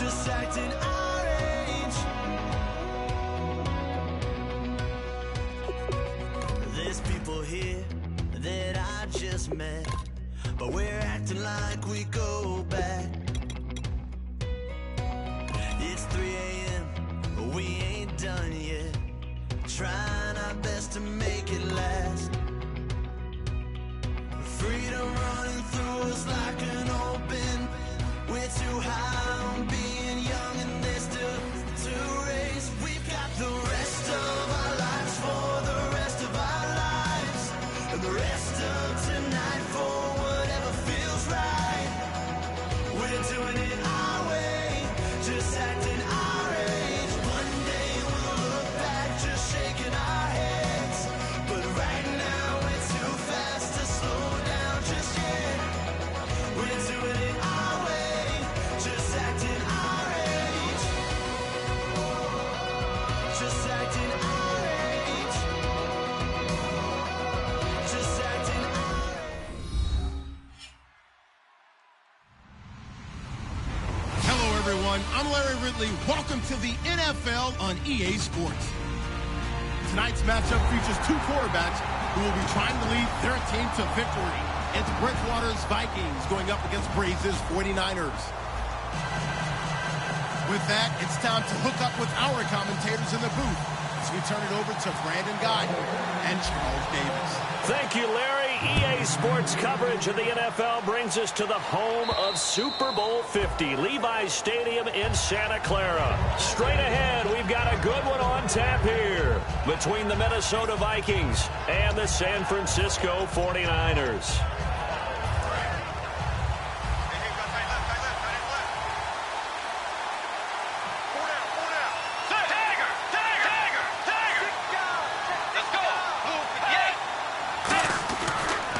just acting our age. There's people here that I just met, but we're acting like we go back. It's 3 a.m., but we ain't done yet, trying our best to make it last. Freedom running through us like an open. We're too high on being young and there's still to race. We've got the rest of our lives for the rest of our lives, and the rest of tonight for whatever feels right. We're doing it our way, just acting our age. One day we'll look back just shaking our heads, but right now we're too fast to slow down just yet. We're doing it our way, just acting our age. Just acting our age. Just acting our age. Hello, everyone. I'm Larry Ridley. Welcome to the NFL on EA Sports. Tonight's matchup features two quarterbacks who will be trying to lead their team to victory. It's Bridgewater's Vikings going up against Braze's 49ers. With that, it's time to hook up with our commentators in the booth as we turn it over to Brandon Guyton and Charles Davis. Thank you, Larry. EA Sports coverage of the NFL brings us to the home of Super Bowl 50, Levi's Stadium in Santa Clara. Straight ahead, we've got a good one on tap here between the Minnesota Vikings and the San Francisco 49ers.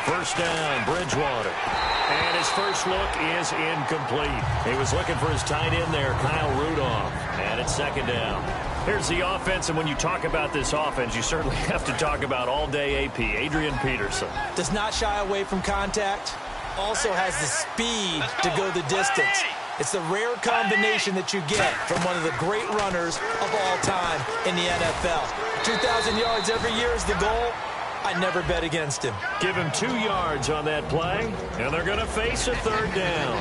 First down, Bridgewater. And his first look is incomplete. He was looking for his tight end there, Kyle Rudolph. And it's second down. Here's the offense, and when you talk about this offense, you certainly have to talk about all-day AP, Adrian Peterson. Does not shy away from contact. Also has the speed to go the distance. It's the rare combination that you get from one of the great runners of all time in the NFL. 2,000 yards every year is the goal. I never bet against him. Give him 2 yards on that play, and they're going to face a third down.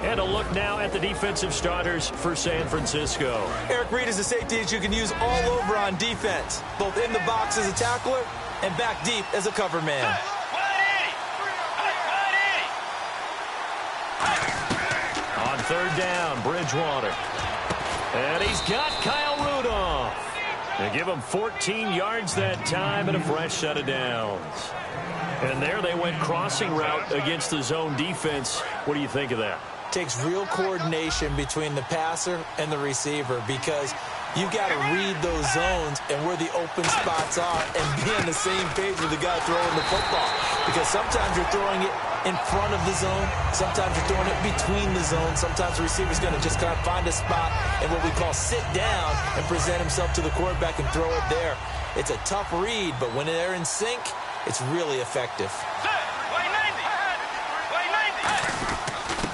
And a look now at the defensive starters for San Francisco. Eric Reid is a safety that you can use all over on defense, both in the box as a tackler and back deep as a cover man. On third down, Bridgewater. And he's got Kyle Rudolph. They give him 14 yards that time and a fresh set of downs. And there they went crossing route against the zone defense. What do you think of that? Takes real coordination between the passer and the receiver because you got to read those zones and where the open spots are and be on the same page with the guy throwing the football. Because sometimes you're throwing it in front of the zone. Sometimes you're throwing it between the zones. Sometimes the receiver's going to just kind of find a spot and what we call sit down and present himself to the quarterback and throw it there. It's a tough read, but when they're in sync, it's really effective.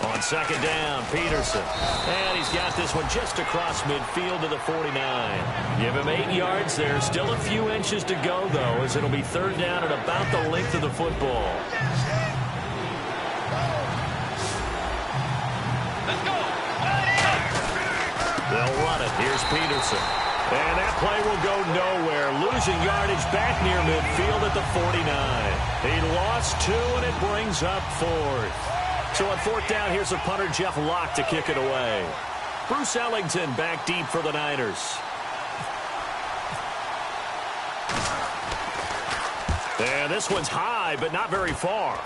On second down, Peterson. And he's got this one just across midfield to the 49. Give him 8 yards there. Still a few inches to go, though, as it'll be third down at about the length of the football. They'll run it. Here's Peterson. And that play will go nowhere. Losing yardage back near midfield at the 49. He lost 2, and it brings up fourth. So on fourth down, here's a punter, Jeff Locke, to kick it away. Bruce Ellington back deep for the Niners. And this one's high, but not very far.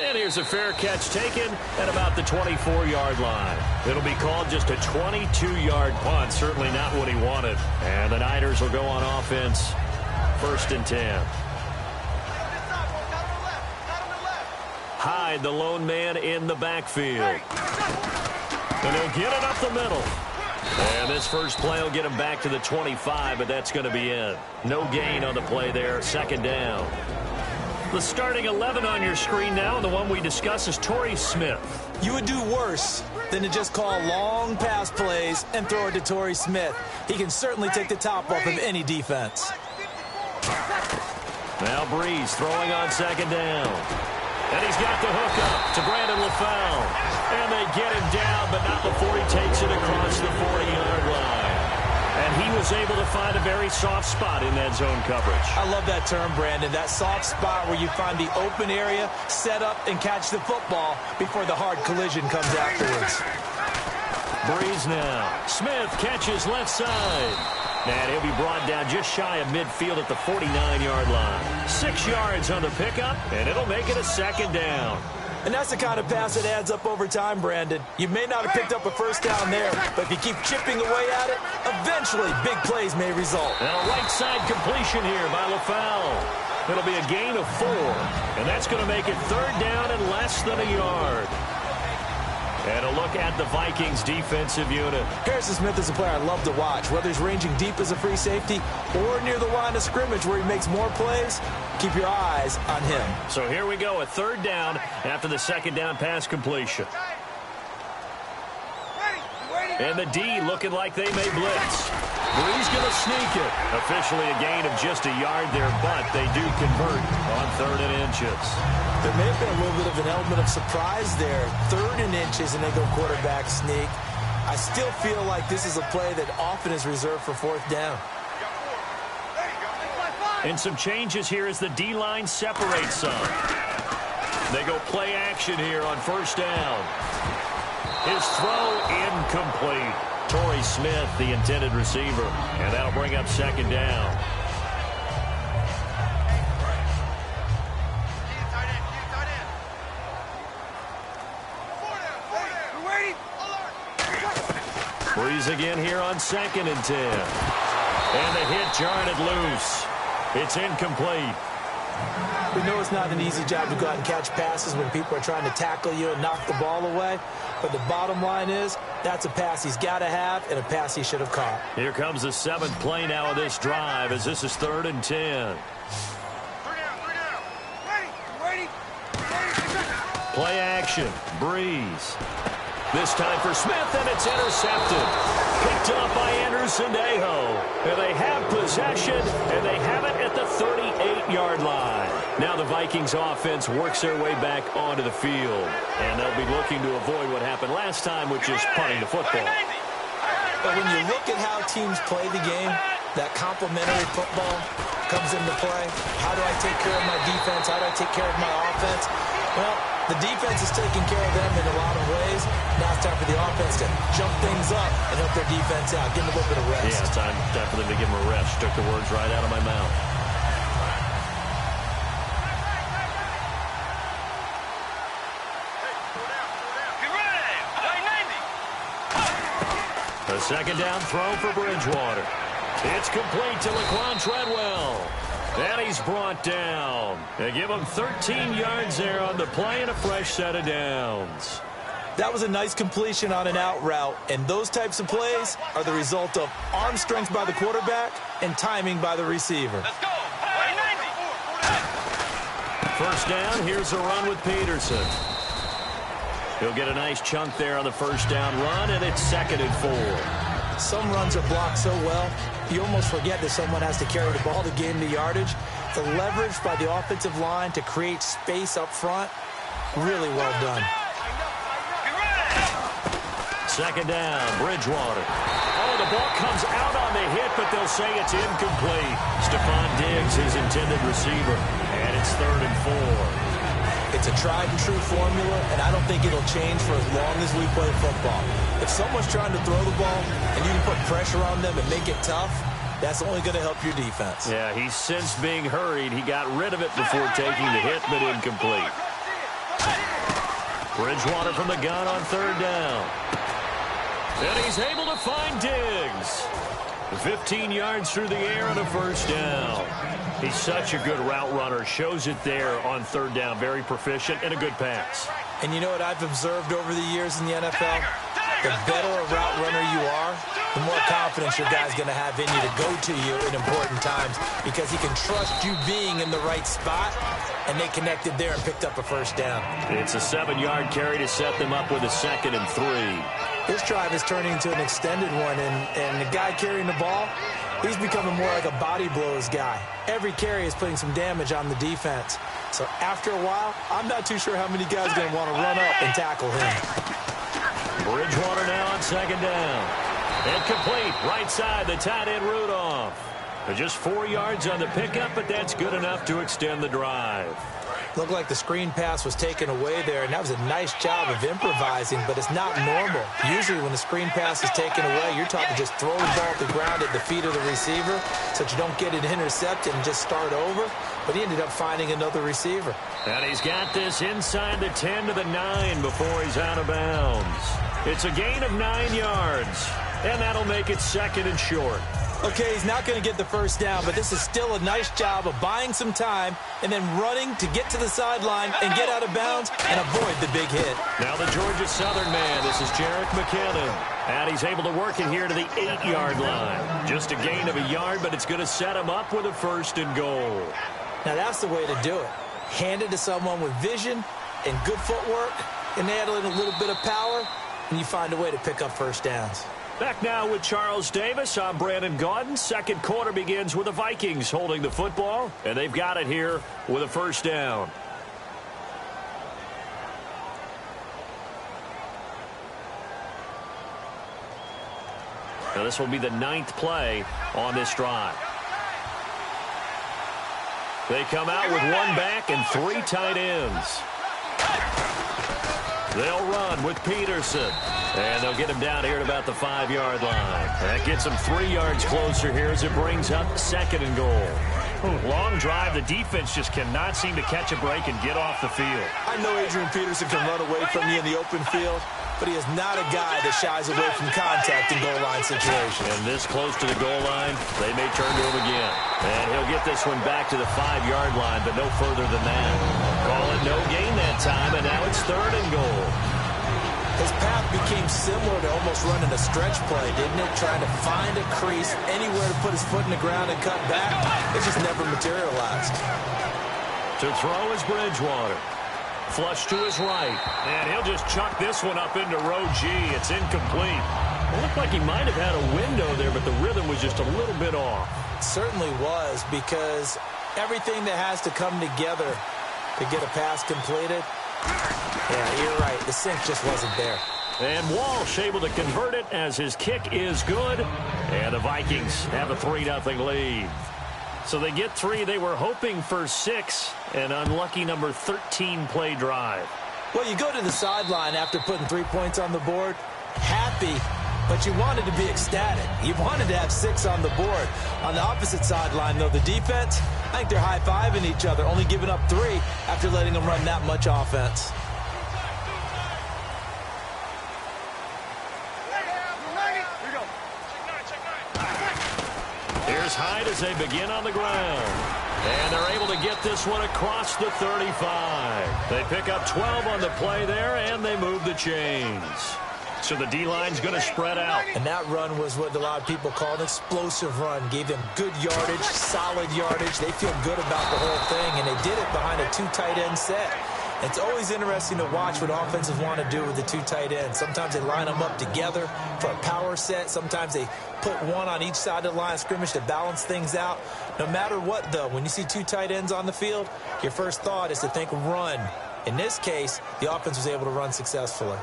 And here's a fair catch taken at about the 24-yard line. It'll be called just a 22-yard punt. Certainly not what he wanted. And the Niners will go on offense. First and 10. Hyde, the lone man in the backfield. And they'll get it up the middle. And this first play will get him back to the 25, but that's going to be it. No gain on the play there. Second down. The starting 11 on your screen now, and the one we discuss is Torrey Smith. You would do worse than to just call long pass plays and throw it to Torrey Smith. He can certainly take the top off of any defense. Now Breeze throwing on second down. And he's got the hook up to Brandon LaFell. And they get him down, but not before he takes it across the 40-yard line. And he was able to find a very soft spot in that zone coverage. I love that term, Brandon. That soft spot where you find the open area, set up, and catch the football before the hard collision comes afterwards. Breeze now. Smith catches left side. And he'll be brought down just shy of midfield at the 49-yard line. 6 yards on the pickup, and it'll make it a second down. And that's the kind of pass that adds up over time, Brandon. You may not have picked up a first down there, but if you keep chipping away at it, eventually big plays may result. And a right side completion here by LaFell. It'll be a gain of 4, and that's going to make it third down and less than a yard. And a look at the Vikings defensive unit. Harrison Smith is a player I love to watch. Whether he's ranging deep as a free safety or near the line of scrimmage where he makes more plays, keep your eyes on him. So here we go, a third down after the second down pass completion. And the D looking like they may blitz. Breeze going to sneak it. Officially a gain of just a yard there, but they do convert on 3rd and inches. There may have been a little bit of an element of surprise there. 3rd and inches, and they go quarterback sneak. I still feel like this is a play that often is reserved for 4th down. And some changes here as the D-line separates some. They go play action here on 1st down. His throw incomplete. Torrey Smith, the intended receiver, and that'll bring up 2nd down. Breeze again here on 2nd and 10. And the hit jarred it loose. It's incomplete. We know it's not an easy job to go out and catch passes when people are trying to tackle you and knock the ball away. But the bottom line is, that's a pass he's got to have and a pass he should have caught. Here comes the 7th play now of this drive as this is 3rd and 10. Play action. Breeze. This time for Smith, and it's intercepted. Picked up by Anderson-Aho. And they have possession, and they have it at the 38-yard line. Now the Vikings offense works their way back onto the field. And they'll be looking to avoid what happened last time, which is punting the football. But when you look at how teams play the game, that complementary football comes into play. How do I take care of my defense? How do I take care of my offense? Well, the defense is taking care of them in a lot of ways. Now it's time for the offense to jump things up and help their defense out. Give them a little bit of rest. Yeah, time for them to give them a rest. Took the words right out of my mouth. A 2nd down throw for Bridgewater. It's complete to Laquan Treadwell. And he's brought down. They give him 13 yards there on the play and a fresh set of downs. That was a nice completion on an out route, and those types of plays are the result of arm strength by the quarterback and timing by the receiver. Let's go. 1st down, here's a run with Peterson. He'll get a nice chunk there on the 1st down run, and it's 2nd and 4. Some runs are blocked so well, you almost forget that someone has to carry the ball to gain the yardage. The leverage by the offensive line to create space up front, really well done. 2nd down, Bridgewater. Oh, the ball comes out on the hit, but they'll say it's incomplete. Stephon Diggs, his intended receiver, and it's 3rd and 4. It's a tried-and-true formula, and I don't think it'll change for as long as we play football. If someone's trying to throw the ball and you can put pressure on them and make it tough, that's only going to help your defense. Yeah, he's since being hurried. He got rid of it before taking the hit, but incomplete. Bridgewater from the gun on 3rd down. And he's able to find Diggs. 15 yards through the air on a 1st down. He's such a good route runner. Shows it there on 3rd down. Very proficient and a good pass. And you know what I've observed over the years in the NFL? the better a route runner you are, the more confidence your guy's going to have in you to go to you in important times because he can trust you being in the right spot, and they connected there and picked up a first down. It's a 7-yard carry to set them up with a 2nd and 3. This drive is turning into an extended one, and the guy carrying the ball, he's becoming more like a body blows guy. Every carry is putting some damage on the defense. So after a while, I'm not too sure how many guys are going to want to run up and tackle him. Bridgewater now on 2nd down. Incomplete. Right side, the tight end Rudolph. Just 4 yards on the pickup, but that's good enough to extend the drive. Looked like the screen pass was taken away there, and that was a nice job of improvising, but it's not normal. Usually when the screen pass is taken away, you're taught to just throw the ball to the ground at the feet of the receiver so that you don't get it intercepted and just start over, but he ended up finding another receiver. And he's got this inside the 10 to the 9 before he's out of bounds. It's a gain of 9 yards, and that'll make it 2nd and short. Okay, he's not going to get the first down, but this is still a nice job of buying some time and then running to get to the sideline and get out of bounds and avoid the big hit. Now the Georgia Southern man, this is Jerick McKinnon. And he's able to work it here to the 8-yard line. Just a gain of a yard, but it's going to set him up with a 1st and goal. Now that's the way to do it. Hand it to someone with vision and good footwork, and add in a little bit of power, and you find a way to pick up first downs. Back now with Charles Davis. I'm Brandon Gaudin. 2nd quarter begins with the Vikings holding the football, and they've got it here with a 1st down. Now this will be the 9th play on this drive. They come out with 1 back and 3 tight ends. They'll run with Peterson. And they'll get him down here at about the 5-yard line. That gets him 3 yards closer here as it brings up 2nd and goal. Long drive. The defense just cannot seem to catch a break and get off the field. I know Adrian Peterson can run away from you in the open field, but he is not a guy that shies away from contact in goal line situations. And this close to the goal line, they may turn to him again. And he'll get this one back to the 5-yard line, but no further than that. Call it no gain that time, and now it's 3rd and goal. His path became similar to almost running a stretch play, didn't it? Trying to find a crease, anywhere to put his foot in the ground and cut back. It just never materialized. To throw is Bridgewater. Flush to his right. And he'll just chuck this one up into row G. It's incomplete. It looked like he might have had a window there, but the rhythm was just a little bit off. It certainly was, because everything that has to come together to get a pass completed, yeah, you're right. The sink just wasn't there. And Walsh able to convert it as his kick is good. And the Vikings have a 3-0 lead. So they get 3. They were hoping for 6. An unlucky number 13 play drive. Well, you go to the sideline after putting 3 points on the board, happy, but you wanted to be ecstatic. You wanted to have 6 on the board. On the opposite sideline, though, the defense, I think they're high-fiving each other, only giving up 3 after letting them run that much offense. Here's Hyde as they begin on the ground. And they're able to get this one across the 35. They pick up 12 on the play there, and they move the chains. So the D-line's going to spread out. And that run was what a lot of people call an explosive run. Gave them good yardage, solid yardage. They feel good about the whole thing, and they did it behind a 2 tight end set. It's always interesting to watch what offenses want to do with the 2 tight ends. Sometimes they line them up together for a power set. Sometimes they put one on each side of the line of scrimmage to balance things out. No matter what, though, when you see 2 tight ends on the field, your first thought is to think run. In this case, the offense was able to run successfully.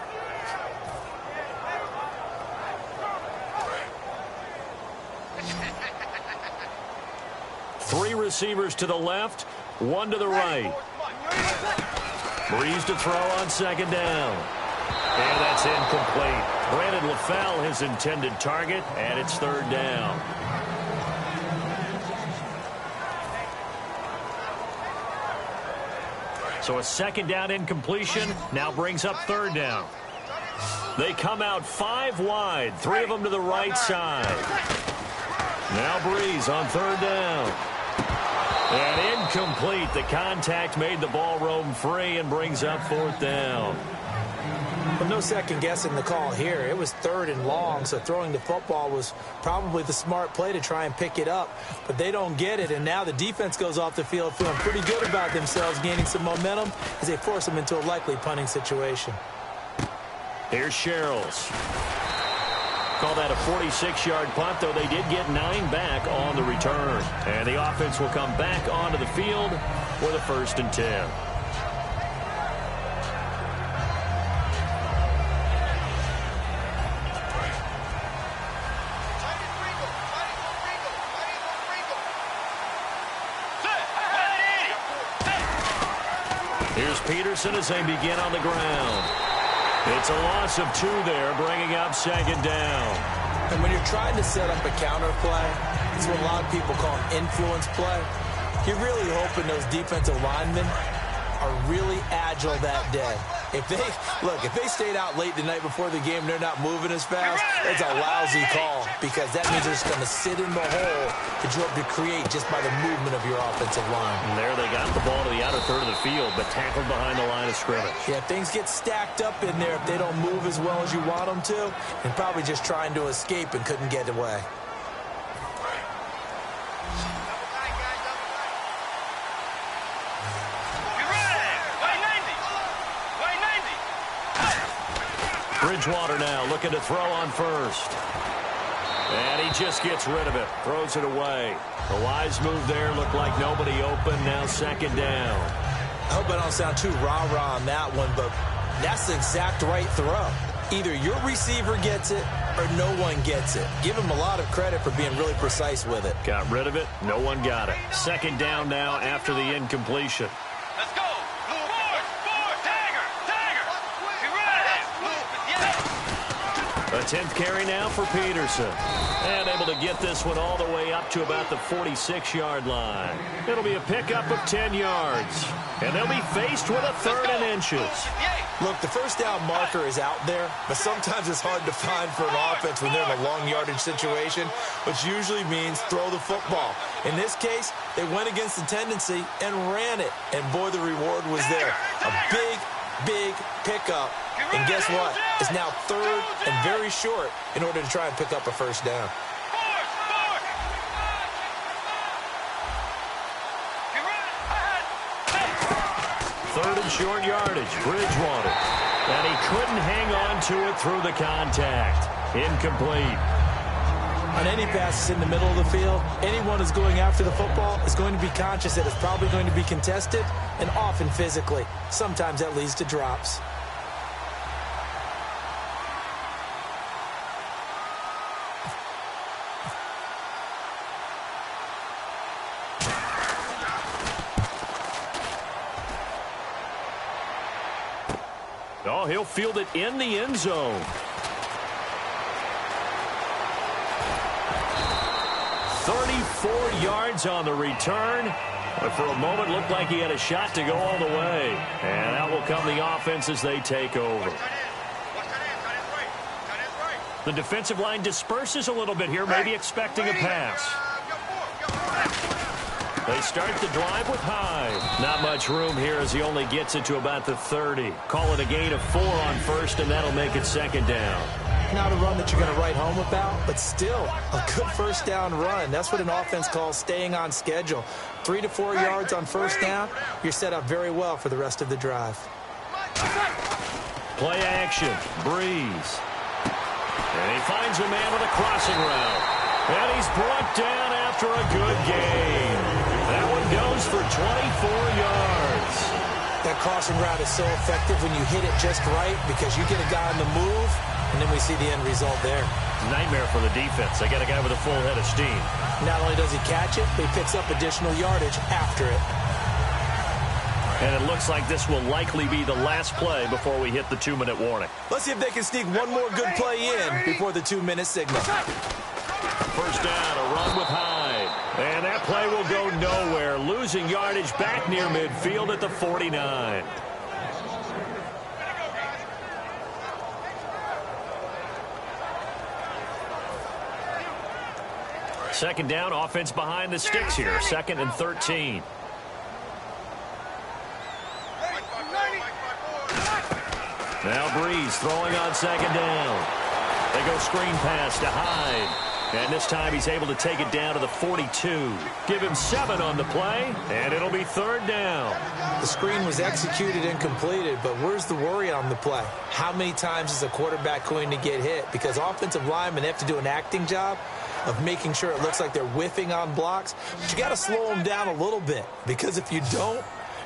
Three receivers to the left, 1 to the right. Breeze to throw on 2nd down. And that's incomplete. Brandon LaFell, his intended target, and it's 3rd down. So a 2nd down incompletion now brings up 3rd down. They come out 5 wide, 3 of them to the right side. Now Breeze on 3rd down. And incomplete. The contact made the ball roam free and brings up 4th down. Well, no second guessing the call here. It was 3rd and long, so throwing the football was probably the smart play to try and pick it up. But they don't get it, and now the defense goes off the field feeling pretty good about themselves, gaining some momentum as they force them into a likely punting situation. Here's Sherrills. Call that a 46-yard punt, though they did get 9 back on the return. And the offense will come back onto the field with a 1st and 10. Here's Peterson as they begin on the ground. It's a loss of 2 there, bringing up 2nd down. And when you're trying to set up a counter play, it's what a lot of people call an influence play. You're really hoping those defensive linemen are really agile that day. If they stayed out late the night before the game, they're not moving as fast, it's a lousy call because that means they're just going to sit in the hole that you hope to create just by the movement of your offensive line. And there they got the ball to the outer third of the field, but tackled behind the line of scrimmage. Yeah, things get stacked up in there if they don't move as well as you want them to, and probably just trying to escape and couldn't get away. Bridgewater now looking to throw on 1st. And he just gets rid of it. Throws it away. The wise move there. Looked like nobody open. Now 2nd down. I hope I don't sound too rah-rah on that one, but that's the exact right throw. Either your receiver gets it or no one gets it. Give him a lot of credit for being really precise with it. Got rid of it. No one got it. 2nd down now after the incompletion. Let's go. A 10th carry now for Peterson. And able to get this one all the way up to about the 46-yard line. It'll be a pickup of 10 yards. And they'll be faced with a 3rd and inches. Look, the 1st down marker is out there, but sometimes it's hard to find for an offense when they're in a long yardage situation, which usually means throw the football. In this case, they went against the tendency and ran it. And boy, the reward was there. A big pickup. And guess what? It's now 3rd and very short in order to try and pick up a 1st down. 3rd and short yardage. Bridgewater. And he couldn't hang on to it through the contact. Incomplete. On any passes in the middle of the field, anyone who's going after the football is going to be conscious that it's probably going to be contested, and often physically. Sometimes that leads to drops. Oh, he'll field it in the end zone. "34 yards on the return. But for a moment, looked like he had a shot to go all the way. And out will come the offense as they take over. The defensive line disperses a little bit here, maybe expecting a pass. They start the drive with Hyde. Not much room here as he only gets it to about the 30. Call it a gain of 4 on 1st, and that'll make it 2nd down. Not a run that you're going to write home about, but still a good 1st down run. That's what an offense calls staying on schedule. 3 to 4 yards on 1st down, you're set up very well for the rest of the drive. Play action. Breeze. And he finds a man with a crossing route. And he's brought down after a good gain. That one goes for 24 yards. That crossing route is so effective when you hit it just right because you get a guy on the move, and then we see the end result there. Nightmare for the defense. They got a guy with a full head of steam. Not only does he catch it, but he picks up additional yardage after it. And it looks like this will likely be the last play before we hit the 2-minute warning. Let's see if they can sneak one more good play in before the 2-minute signal. 1st down, a run with Hyde. And that play will go nowhere. Losing yardage back near midfield at the 49. Second down, offense behind the sticks here. 2nd and 13. Now Breeze throwing on second down. They go screen pass to Hyde. And this time he's able to take it down to the 42. Give him 7 on the play, and it'll be third down. The screen was executed and completed, but where's the worry on the play? How many times is a quarterback going to get hit? Because offensive linemen have to do an acting job of making sure it looks like they're whiffing on blocks. But you got to slow them down a little bit, because if you don't,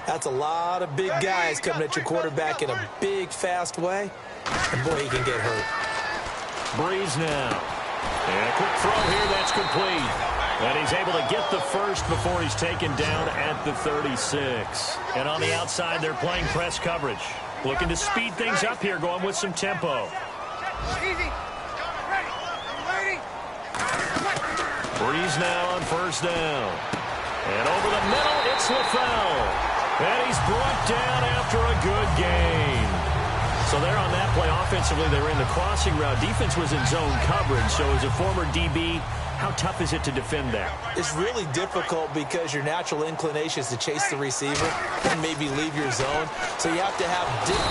that's a lot of big guys coming at your quarterback in a big, fast way. And boy, he can get hurt. Breeze now. And a quick throw here that's complete. And he's able to get the first before he's taken down at the 36. And on the outside, they're playing press coverage. Looking to speed things up here, going with some tempo. Breeze now on first down. And over the middle, it's LaFell. And he's brought down after a good gain. So there on that play, offensively, they were in the crossing route. Defense was in zone coverage. So as a former DB, how tough is it to defend that? It's really difficult because your natural inclination is to chase the receiver and maybe leave your zone. So you have to have...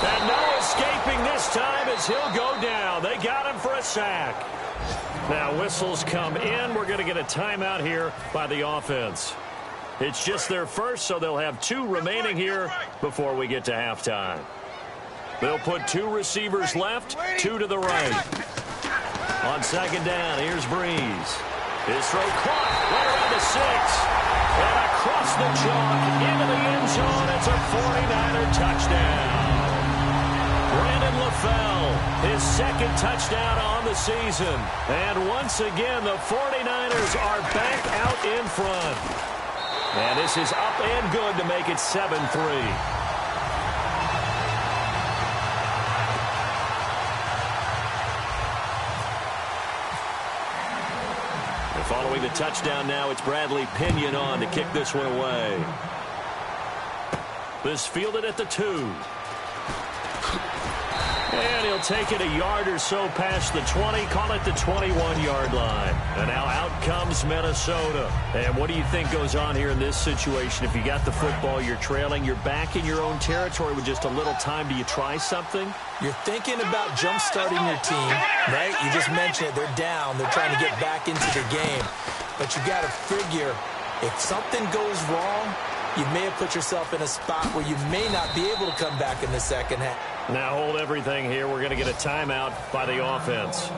And no escaping this time as he'll go down. They got him for a sack. Now whistles come in. We're going to get a timeout here by the offense. It's just their first, so they'll have 2 remaining here before we get to halftime. They'll put 2 receivers left, 2 to the right. On second down, here's Breeze. His throw caught right around the 6. And across the chalk into the end zone. It's a 49er touchdown. Brandon LaFell, his second touchdown on the season. And once again, the 49ers are back out in front. And this is up and good to make it 7-3. Following the touchdown now, it's Bradley Pinion on to kick this one away. This fielded at the 2. And he'll take it a yard or so past the 20, call it the 21-yard line. And now out comes Minnesota. And what do you think goes on here in this situation? If you got the football, you're trailing, you're back in your own territory with just a little time. Do you try something? You're thinking about jump-starting your team, right? You just mentioned it. They're down. They're trying to get back into the game. But you got to figure, if something goes wrong, you may have put yourself in a spot where you may not be able to come back in the second half. Now hold everything here. We're going to get a timeout by the offense.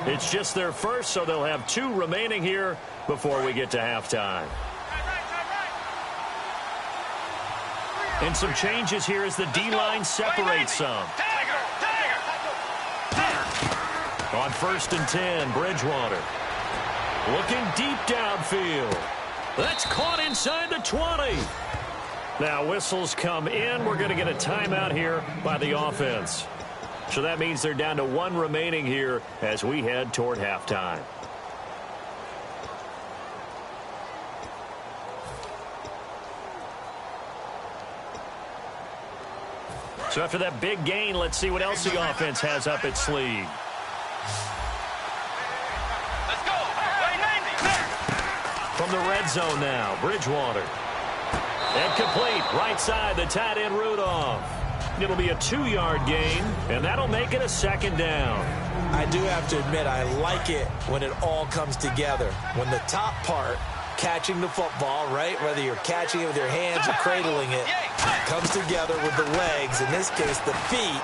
It's just their first, so they'll have 2 remaining here before we get to halftime. And some changes here as the D-line separates some. On 1st and 10, Bridgewater. Looking deep downfield. That's caught inside the 20. Now whistles come in. We're going to get a timeout here by the offense. So that means they're down to 1 remaining here as we head toward halftime. So after that big gain, let's see what else the offense has up its sleeve. From the red zone now, Bridgewater. And complete, right side, the tight end Rudolph. It'll be a 2-yard gain, and that'll make it a 2nd down. I do have to admit, I like it when it all comes together. When the top part, catching the football, right, whether you're catching it with your hands or cradling it, comes together with the legs, in this case the feet,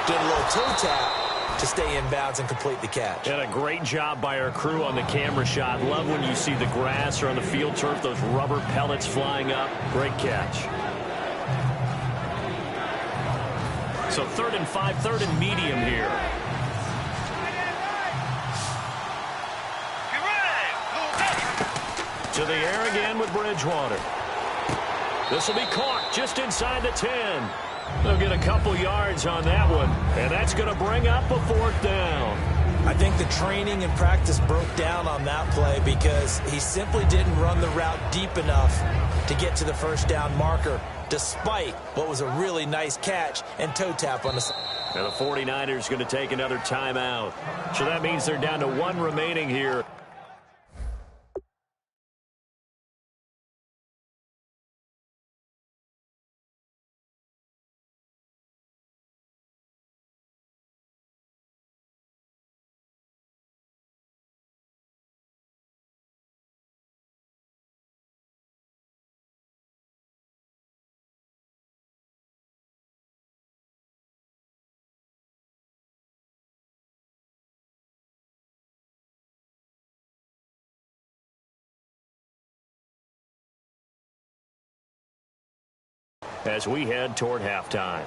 doing a little toe tap to stay in bounds and complete the catch. And a great job by our crew on the camera shot. Love when you see the grass or on the field turf, those rubber pellets flying up. Great catch. So 3rd and 5, 3rd and medium here. To the air again with Bridgewater. This will be caught just inside the 10. They'll get a couple yards on that one, and that's going to bring up a 4th down. I think the training and practice broke down on that play because he simply didn't run the route deep enough to get to the 1st down marker, despite what was a really nice catch and toe tap on the side. And the 49ers going to take another timeout. So that means they're down to 1 remaining here. as we head toward halftime.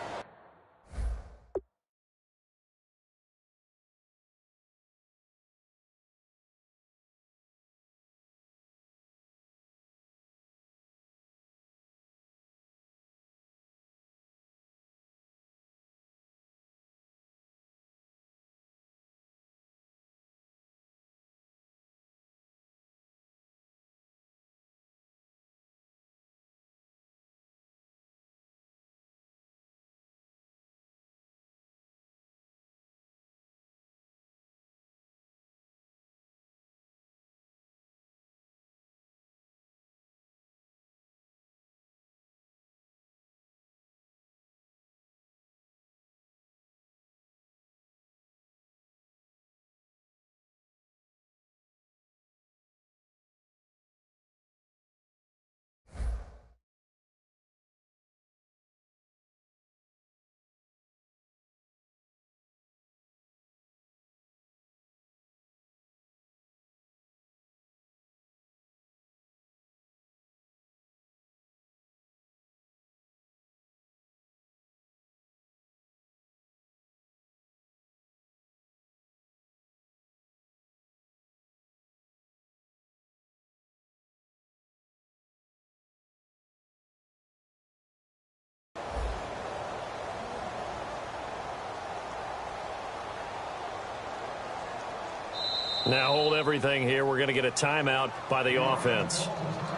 Now hold everything here. We're going to get a timeout by the offense.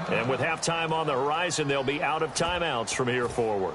And with halftime on the horizon, they'll be out of timeouts from here forward.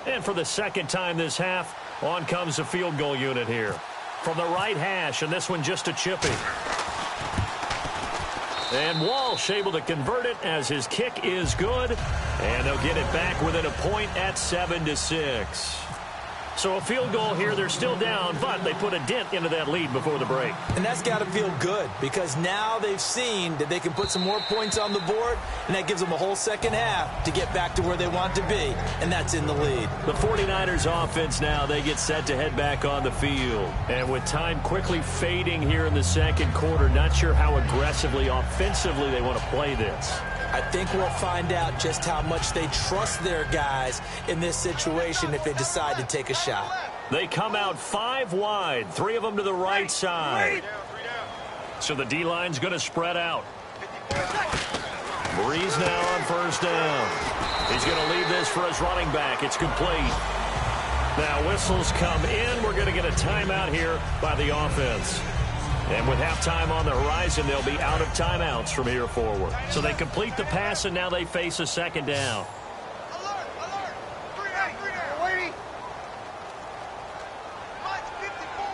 And for the second time this half, on comes the field goal unit here. From the right hash, and this one just a chippy. And Walsh able to convert it as his kick is good. And they'll get it back within a point at 7-6. So a field goal here, they're still down, but they put a dent into that lead before the break. And that's got to feel good because now they've seen that they can put some more points on the board, and that gives them a whole second half to get back to where they want to be, and that's in the lead. The 49ers offense now, they get set to head back on the field. And with time quickly fading here in the second quarter, not sure how aggressively, offensively they want to play this. I think we'll find out just how much they trust their guys in this situation if they decide to take a shot. They come out 5 wide, 3 of them to the right side. So the D-line's going to spread out. Breeze now on first down. He's going to leave this for his running back. It's complete. Now whistles come in. We're going to get a timeout here by the offense. And with halftime on the horizon, they'll be out of timeouts from here forward. So they complete the pass, and now they face a second down. Alert! Alert! 3 down. Waiting. Mike's 54.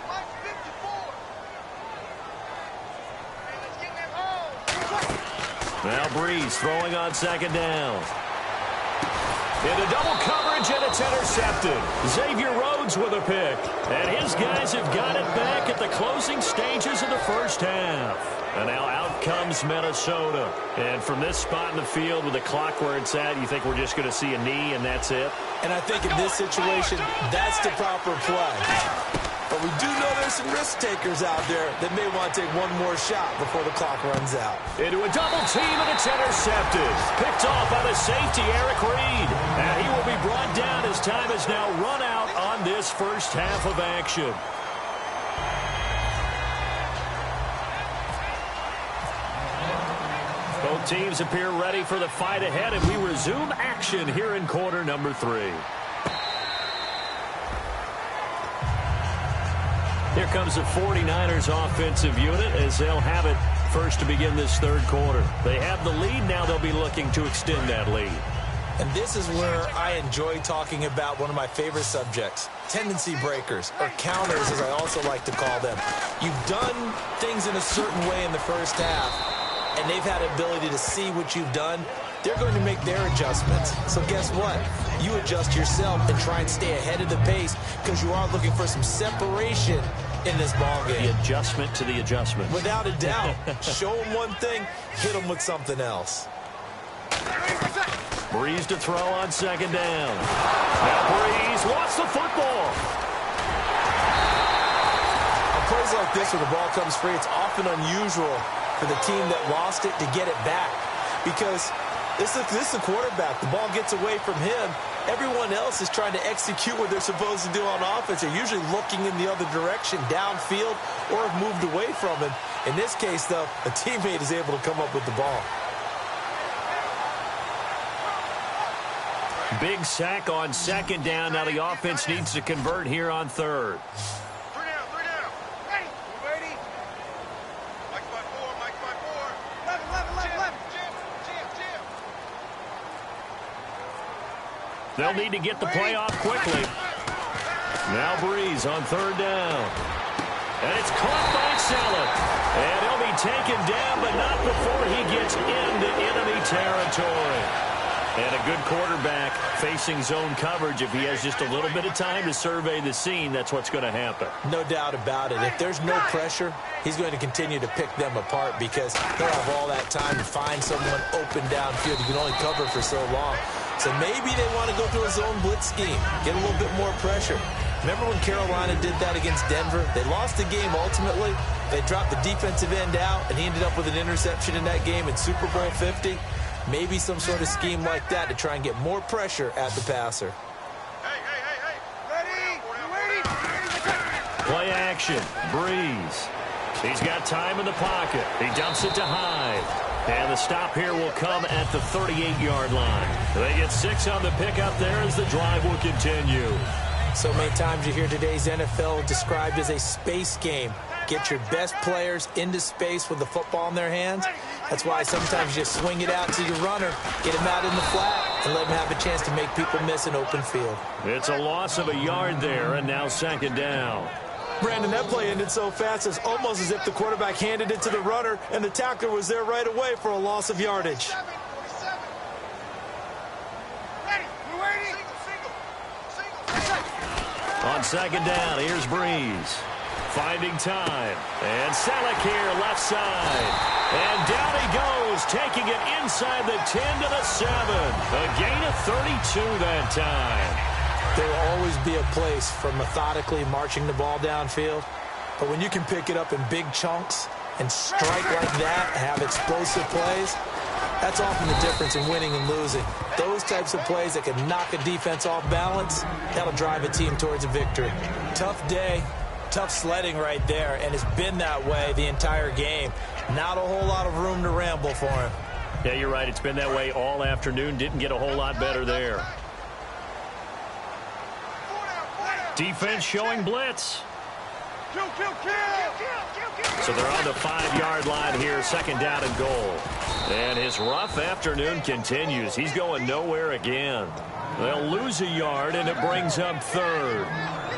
Mike's 54. Hey, let's get that home. Now Breeze throwing on second down. Into double coverage, and it's intercepted. Xavier Rhodes with a pick. And his guys have got it back at the closing stages of the first half. And now out comes Minnesota. And from this spot in the field with the clock where it's at, you think we're just going to see a knee and that's it? And I think in this situation, that's the proper play. But we do know there's some risk takers out there that may want to take one more shot before the clock runs out. Into a double team, and it's intercepted. Picked off by the safety, Eric Reed. And he will be brought down as time has now run out on this first half of action. Both teams appear ready for the fight ahead, and we resume action here in quarter number 3. Here comes the 49ers offensive unit as they'll have it first to begin this third quarter. They have the lead. Now they'll be looking to extend that lead. And this is where I enjoy talking about one of my favorite subjects, tendency breakers, or counters as I also like to call them. You've done things in a certain way in the first half, and they've had the ability to see what you've done. They're going to make their adjustments. So guess what? You adjust yourself and try and stay ahead of the pace because you are looking for some separation in this ball game. The adjustment to the adjustment. Without a doubt. Show them one thing, hit them with something else. Breeze to throw on second down. Now Breeze lost the football. On plays like this where the ball comes free, it's often unusual for the team that lost it to get it back because this is the quarterback. The ball gets away from him. Everyone else is trying to execute what they're supposed to do on offense. They're usually looking in the other direction, downfield, or have moved away from him. In this case, though, a teammate is able to come up with the ball. Big sack on second down. Now the offense needs to convert here on third. Three down. Ready. Ready. Mike by four. 11. Jim. They'll need to get the play off quickly. Now Breeze on third down. And it's caught by Saleh. And he'll be taken down, but not before he gets into enemy territory. And a good quarterback facing zone coverage. If he has just a little bit of time to survey the scene, that's what's going to happen. No doubt about it. If there's no pressure, he's going to continue to pick them apart because he'll have all that time to find someone open downfield. You can only cover for so long. So maybe they want to go through a zone blitz scheme, get a little bit more pressure. Remember when Carolina did that against Denver? They lost the game ultimately. They dropped the defensive end out, and he ended up with an interception in that game in Super Bowl 50. Maybe some sort of scheme like that to try and get more pressure at the passer. Hey. Ready. Play action. Breeze. He's got time in the pocket. He dumps it to Hyde. And the stop here will come at the 38-yard line. They get 6 on the pickup there as the drive will continue. So many times you hear today's NFL described as a space game. Get your best players into space with the football in their hands. That's why sometimes you swing it out to your runner, get him out in the flat, and let him have a chance to make people miss an open field. It's a loss of a yard there, and now second down. Brandon, that play ended so fast, it's almost as if the quarterback handed it to the runner, and the tackler was there right away for a loss of yardage. 47. Ready. We're waiting. Single. On second down, here's Breeze. Finding time. And Saleh here, left side. And down he goes, taking it inside the 10 to the 7. A gain of 32 that time. There will always be a place for methodically marching the ball downfield. But when you can pick it up in big chunks and strike like that, have explosive plays, that's often the difference in winning and losing. Those types of plays that can knock a defense off balance, that'll drive a team towards a victory. Tough day, tough sledding right there, and it's been that way the entire game. Not a whole lot of room to ramble for him. Yeah, you're right. It's been that way all afternoon. Didn't get a whole lot better there. Defense showing blitz. Kill. So they're on the 5-yard line here, second down and goal. And his rough afternoon continues. He's going nowhere again. They'll lose a yard, and it brings up third.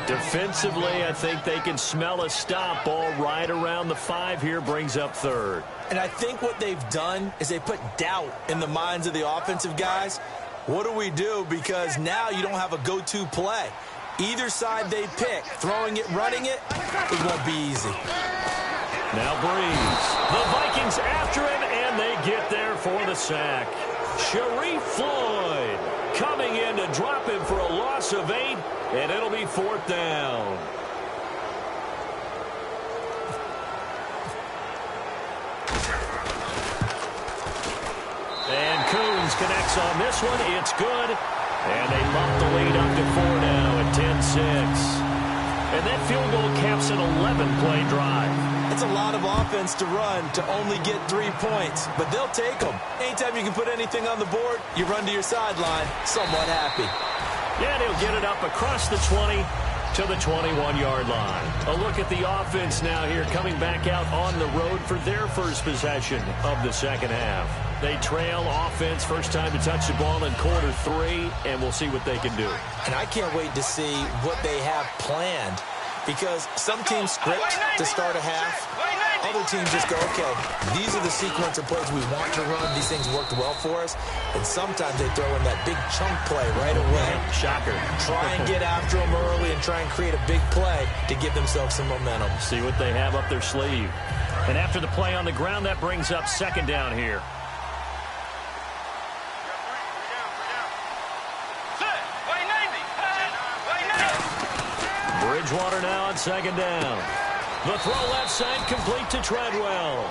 Defensively, I think they can smell a stop. Ball right around the 5 here, brings up third. And I think what they've done is they put doubt in the minds of the offensive guys. What do we do? Because now you don't have a go-to play. Either side they pick, throwing it, running it, it won't be easy. Now Breeze. The Vikings after him, and they get there for the sack. Sharif Floyd coming in to drop him for a loss of 8, and it'll be 4th down. And Coons connects on this one. It's good. And they bump the lead up to 4 now at 10-6. And that field goal caps an 11-play drive. It's a lot of offense to run to only get 3 points, but they'll take them. Anytime you can put anything on the board, you run to your sideline somewhat happy. Yeah, and he'll get it up across the 20 to the 21-yard line. A look at the offense now here, coming back out on the road for their first possession of the second half. They trail offense first time to touch the ball in quarter 3, and we'll see what they can do. And I can't wait to see what they have planned, because some teams script to start a half. Other teams just go, okay, these are the sequence of plays we want to run. These things worked well for us. And sometimes they throw in that big chunk play right away. Shocker. Try and get after them early and try and create a big play to give themselves some momentum. See what they have up their sleeve. And after the play on the ground, that brings up second down here. Bridgewater now on second down. The throw left side complete to Treadwell.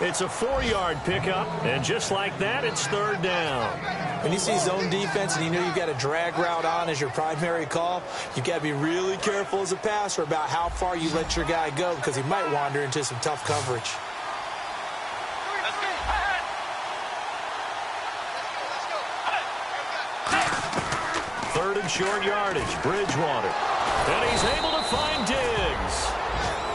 It's a 4-yard pickup, and just like that, it's third down. When you see zone defense and you know you've got a drag route on as your primary call, you've got to be really careful as a passer about how far you let your guy go, because he might wander into some tough coverage. Third and short yardage, Bridgewater. And he's able to find Diggs.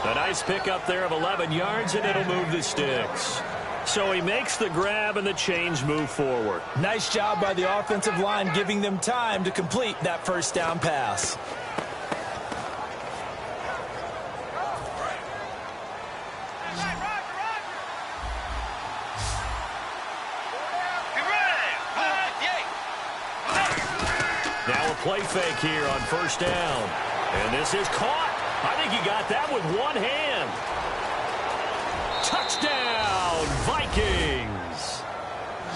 A nice pickup there of 11 yards, and it'll move the sticks. So he makes the grab, and the chains move forward. Nice job by the offensive line, giving them time to complete that first down pass. Now a play fake here on first down. And this is caught. I think he got that with one hand. Touchdown, Vikings.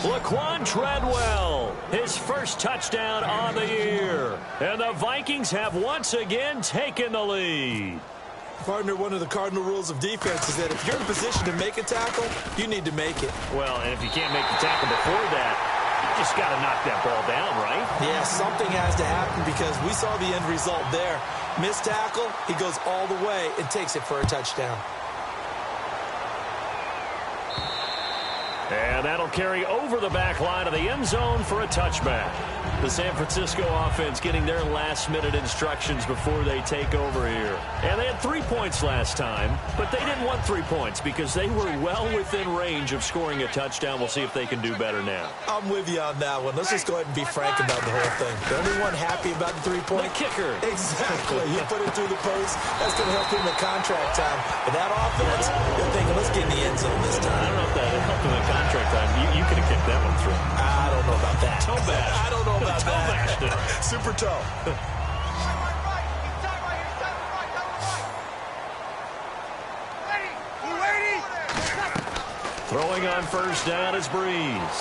Laquan Treadwell, his first touchdown on the year. And the Vikings have once again taken the lead. Partner, one of the cardinal rules of defense is that if you're in position to make a tackle, you need to make it. Well, and if you can't make the tackle before that, you just got to knock that ball down, right? Yeah, something has to happen, because we saw the end result there. Missed tackle, he goes all the way and takes it for a touchdown. And that'll carry over the back line of the end zone for a touchback. The San Francisco offense getting their last-minute instructions before they take over here. And they had 3 points last time, but they didn't want 3 points because they were well within range of scoring a touchdown. We'll see if they can do better now. I'm with you on that one. Let's just go ahead and be frank about the whole thing. The only one happy about the 3-point? The kicker. Exactly. He put it through the post. That's going to help him in contract time. But that offense, they're thinking, let's get in the end zone this time. I don't know if that helped him in contract time. You could have kicked that one through. I don't know about that. Toe bash. I don't know about Toe bashed it. that. Super toe. Throwing on first down is Breeze.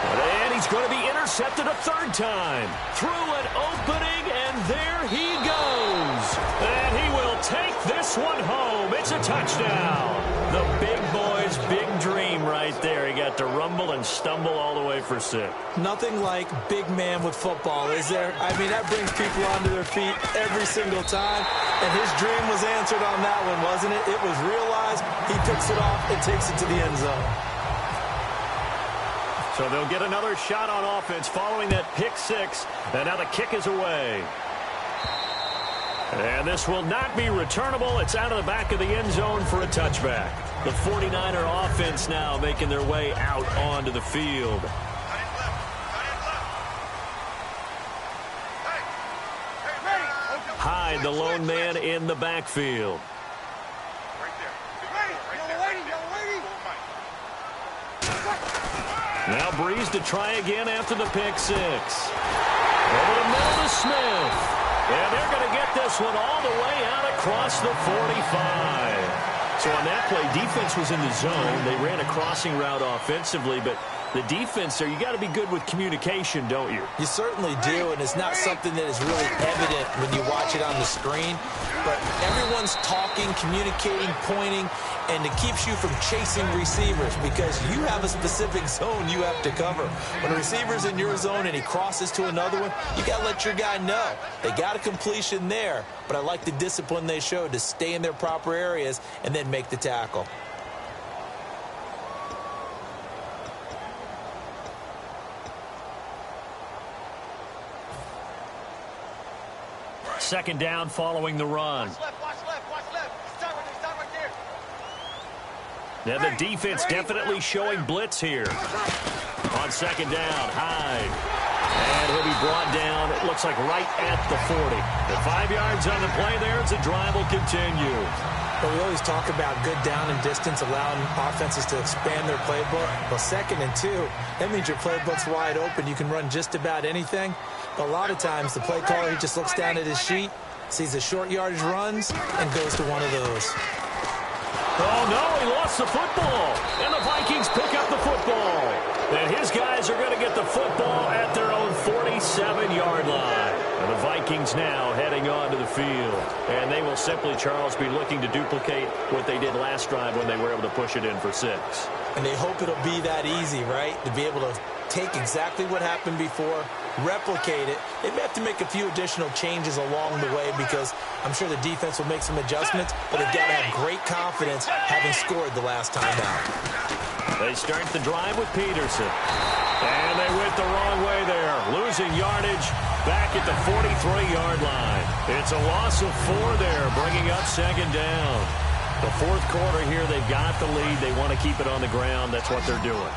And he's going to be intercepted a third time. Through an opening, and there he goes. And he will take this one home. It's a touchdown. The big boy's big dream right there. He got to rumble and stumble all the way for 6. Nothing like big man with football, is there? I mean, that brings people onto their feet every single time. And his dream was answered on that one, wasn't it? It was realized. He picks it off and takes it to the end zone. So they'll get another shot on offense following that pick 6. And now the kick is away. And this will not be returnable. It's out of the back of the end zone for a touchback. The 49er offense now making their way out onto the field. Hyde, the lone man in the backfield. Now Breeze to try again after the pick 6. Over the middle to Smith. And they're going to get this one all the way out across the 45. So on that play, defense was in the zone. They ran a crossing route offensively, but the defense there, you got to be good with communication, don't you? You certainly do, and it's not something that is really evident when you watch it on the screen. But everyone's talking, communicating, pointing, and it keeps you from chasing receivers because you have a specific zone you have to cover. When a receiver's in your zone and he crosses to another one, you got to let your guy know. They got a completion there, but I like the discipline they showed to stay in their proper areas and then make the tackle. Second down following the run. Watch left, watch left, watch left. Start right there. Now the defense definitely showing blitz here. On second down, Hyde. And he'll be brought down, it looks like right at the 40. The 5 yards on the play there as the drive will continue. But we always talk about good down and distance, allowing offenses to expand their playbook. Well, 2nd and 2, that means your playbook's wide open. You can run just about anything. But a lot of times, the play caller, he just looks down at his sheet, sees the short yardage runs, and goes to one of those. Oh, no, he lost the football. And the Vikings pick up the football. And his guys are going to get the football at their own 47-yard line. And the Vikings now heading onto the field. And they will simply, Charles, be looking to duplicate what they did last drive when they were able to push it in for 6. And they hope it'll be that easy, right? To be able to take exactly what happened before, replicate it. They may have to make a few additional changes along the way because I'm sure the defense will make some adjustments, but they've got to have great confidence having scored the last time out. They start the drive with Peterson. And they went the wrong way there. Losing yardage back at the 43-yard line. It's a loss of 4 there, bringing up second down. The 4th quarter here, they've got the lead. They want to keep it on the ground. That's what they're doing.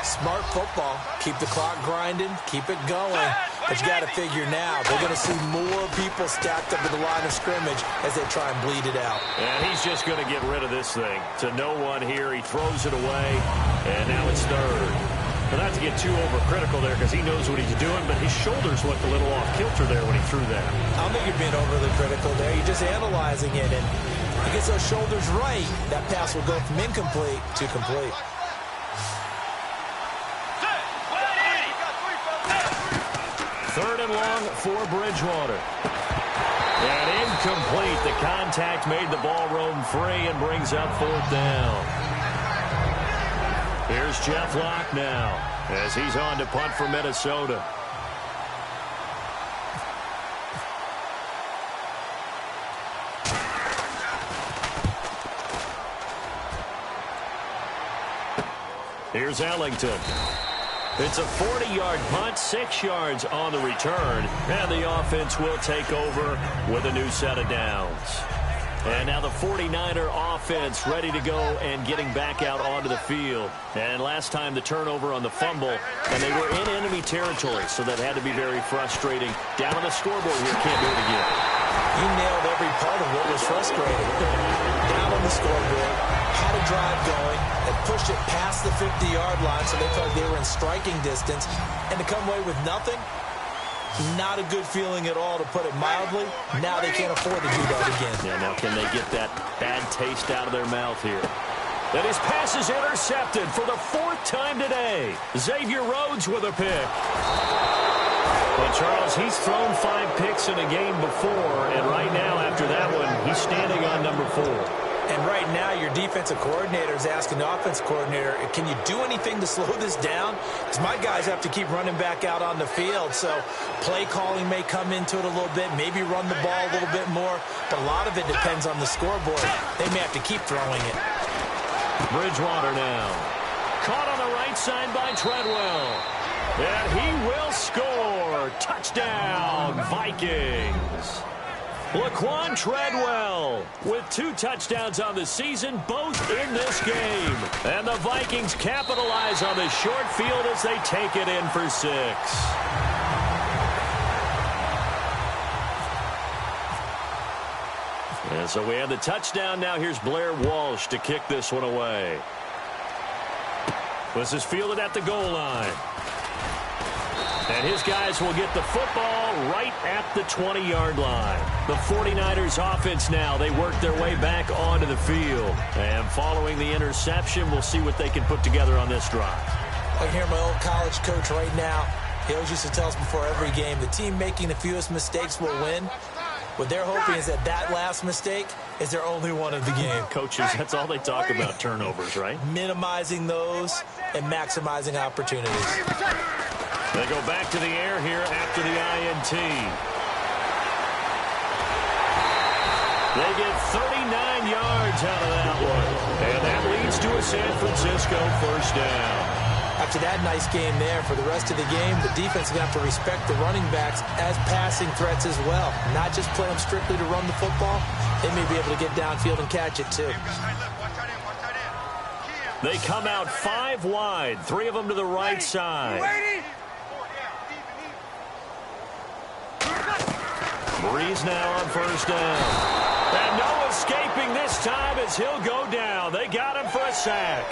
Smart football. Keep the clock grinding. Keep it going. But you got to figure now, they're going to see more people stacked up at the line of scrimmage as they try and bleed it out. And he's just going to get rid of this thing. To no one here. He throws it away. And now it's 3rd. But not to get too overcritical there because he knows what he's doing, but his shoulders looked a little off kilter there when he threw that. I don't think you're being overly critical there. You're just analyzing it. And if he gets those shoulders right, that pass will go from incomplete to complete. Third and long for Bridgewater. And incomplete. The contact made the ball roam free and brings up 4th down. Here's Jeff Locke now as he's on to punt for Minnesota. Here's Ellington. It's a 40-yard punt, 6 yards on the return, and the offense will take over with a new set of downs. And now the 49er offense ready to go and getting back out onto the field. And last time the turnover on the fumble, and they were in enemy territory, so that had to be very frustrating. Down on the scoreboard here, can't do it again. You nailed every part of what was frustrating. Down on the scoreboard, had a drive going, and pushed it past the 50-yard line, so they felt they were in striking distance, and to come away with nothing, not a good feeling at all, to put it mildly. Now they can't afford to do that again. Yeah, now can they get that bad taste out of their mouth here? And his pass is intercepted for the 4th time today. Xavier Rhodes with a pick. Well, Charles, he's thrown 5 picks in a game before, and right now after that one, he's standing on number 4. And right now, your defensive coordinator is asking the offensive coordinator, can you do anything to slow this down? Because my guys have to keep running back out on the field. So play calling may come into it a little bit, maybe run the ball a little bit more. But a lot of it depends on the scoreboard. They may have to keep throwing it. Bridgewater now. Caught on the right side by Treadwell. And he will score. Touchdown, Vikings. Laquan Treadwell with 2 touchdowns on the season, both in this game. And the Vikings capitalize on the short field as they take it in for 6. And so we have the touchdown. Now here's Blair Walsh to kick this one away. This is fielded at the goal line. And his guys will get the football right at the 20-yard line. The 49ers offense now, they work their way back onto the field. And following the interception, we'll see what they can put together on this drive. I can hear my old college coach right now. He always used to tell us before every game, the team making the fewest mistakes will win. What they're hoping is that last mistake is their only one of the game. Coaches, that's all they talk about, turnovers, right? Minimizing those and maximizing opportunities. They go back to the air here after the INT. They get 39 yards out of that one. And that leads to a San Francisco first down. After that nice game there, for the rest of the game, the defense is going to have to respect the running backs as passing threats as well. Not just play them strictly to run the football. They may be able to get downfield and catch it too. They come out 5 wide, 3 of them to the right side. Breeze now on first down. And no escaping this time as he'll go down. They got him for a sack.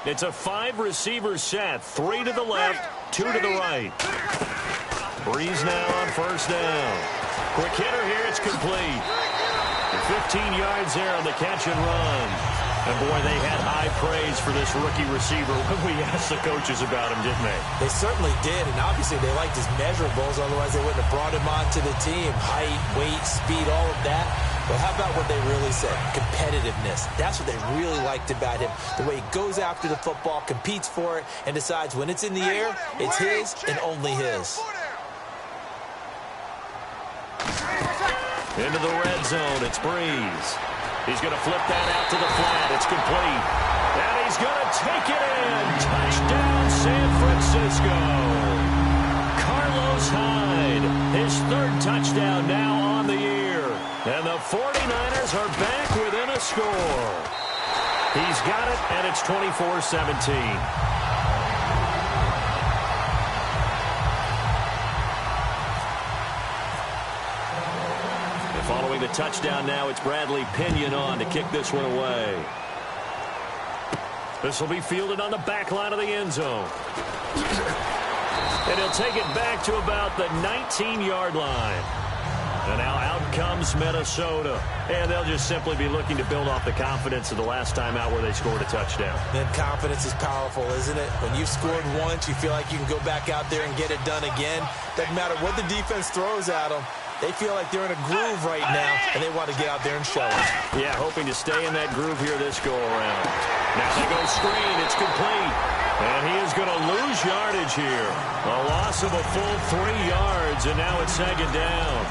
It's a 5-receiver set. 3 to the left, 2 to the right. Breeze now on first down. Quick hitter here. It's complete. 15 yards there on the catch and run. And, boy, they had high praise for this rookie receiver when we asked the coaches about him, didn't they? They certainly did, and obviously they liked his measurables. Otherwise, they wouldn't have brought him onto the team. Height, weight, speed, all of that. But how about what they really said? Competitiveness. That's what they really liked about him. The way he goes after the football, competes for it, and decides when it's in the air, it's his and only his. Into the red zone, it's Breeze. He's going to flip that out to the flat. It's complete. And he's going to take it in. Touchdown, San Francisco. Carlos Hyde, his 3rd touchdown now on the year. And the 49ers are back within a score. He's got it, and it's 24-17. Following the touchdown now, it's Bradley Pinion on to kick this one away. This will be fielded on the back line of the end zone. And he'll take it back to about the 19-yard line. And now out comes Minnesota. And they'll just simply be looking to build off the confidence of the last time out where they scored a touchdown. Then confidence is powerful, isn't it? When you've scored once, you feel like you can go back out there and get it done again. Doesn't matter what the defense throws at them. They feel like they're in a groove right now, and they want to get out there and show it. Yeah, hoping to stay in that groove here this go-around. Now they go screen. It's complete. And he is going to lose yardage here. A loss of a full 3 yards, and now it's 2nd down.